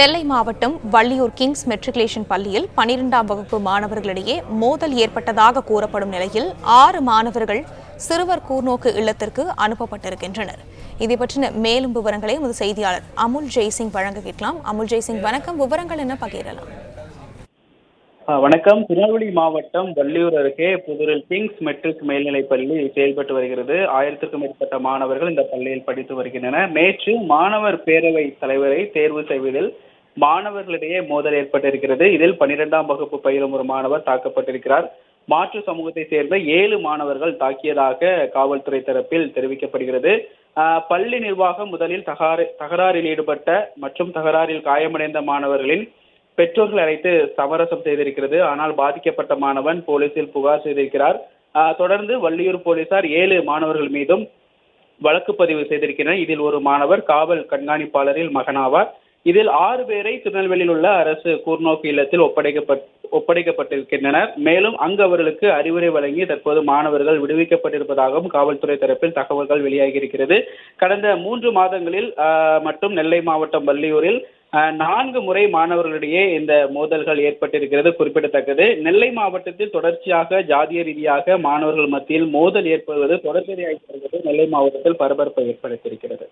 நெல்லை மாவட்டம் Valliyur Kings matriculation பள்ளியில் 12ஆம் வகுப்பு மாணவர்களிடையே மோதல் ஏற்பட்டதாக கூறப்படும் நிலையில் 6 மாணவர்கள் சிறுவர் கூர்நோக்கு இல்லத்திற்கு அனுப்பப்பட்டிருக்கின்றனர். இதை பற்றின மேலும் விவரங்களை எமது செய்தியாளர் அமுல் ஜெய்சிங் வழங்க கேட்கலாம். அமுல் ஜெய்சிங், வணக்கம். விவரங்கள் என்ன பகிரலாம்? வணக்கம். திருநெல்வேலி மாவட்டம் வள்ளியூர் அருகே புதூரில் கிங்ஸ் மெட்ரிக் மேல்நிலைப் பள்ளி செயல்பட்டு வருகிறது. 1000க்கும் மேற்பட்ட மாணவர்கள் இந்த பள்ளியில் படித்து வருகின்றனர். நேற்று மாணவர் பேரவை தலைவரை தேர்வு செய்வதில் மாணவர்களிடையே மோதல் ஏற்பட்டிருக்கிறது. இதில் 12ஆம் வகுப்பு பயிலும் ஒரு மாணவர் தாக்கப்பட்டிருக்கிறார். மாற்று சமூகத்தை சேர்ந்த 7 மாணவர்கள் தாக்கியதாக காவல்துறை தரப்பில் தெரிவிக்கப்படுகிறது. பள்ளி நிர்வாகம் முதலில் தகராறில் ஈடுபட்ட மற்றும் தகராறில் காயமடைந்த மாணவர்களின் பெற்றோர்கள் அழைத்து சமரசம் செய்திருக்கிறது. ஆனால் பாதிக்கப்பட்ட மாணவன் போலீசில் புகார் செய்திருக்கிறார். தொடர்ந்து வள்ளியூர் போலீசார் 7 மாணவர்கள் மீதும் வழக்கு பதிவு செய்திருக்கிறார். இதில் ஒரு மாணவர் காவல் கண்காணிப்பாளரில் மகனாவார். இதில் 6 பேரை திருநெல்வேலியில் உள்ள அரசு கூர்நோக்கு இல்லத்தில் ஒப்படைக்கப்பட்டிருக்கின்றனர். மேலும் அங்கு அவர்களுக்கு அறிவுரை வழங்கி தற்போது மாணவர்கள் விடுவிக்கப்பட்டிருப்பதாகவும் காவல்துறை தரப்பில் தகவல்கள் வெளியாகி இருக்கிறது. கடந்த 3 மாதங்களில் மட்டும் நெல்லை மாவட்டம் வள்ளியூரில் 4 முறை மாணவர்களிடையே இந்த மோதல்கள் ஏற்பட்டிருக்கிறது குறிப்பிடத்தக்கது. நெல்லை மாவட்டத்தில் தொடர்ச்சியாக ஜாதிய ரீதியாக மாணவர்கள் மத்தியில் மோதல் ஏற்படுவது தொடர்கதையாகி வருவது நெல்லை மாவட்டத்தில் பரபரப்பை ஏற்படுத்தியிருக்கிறது.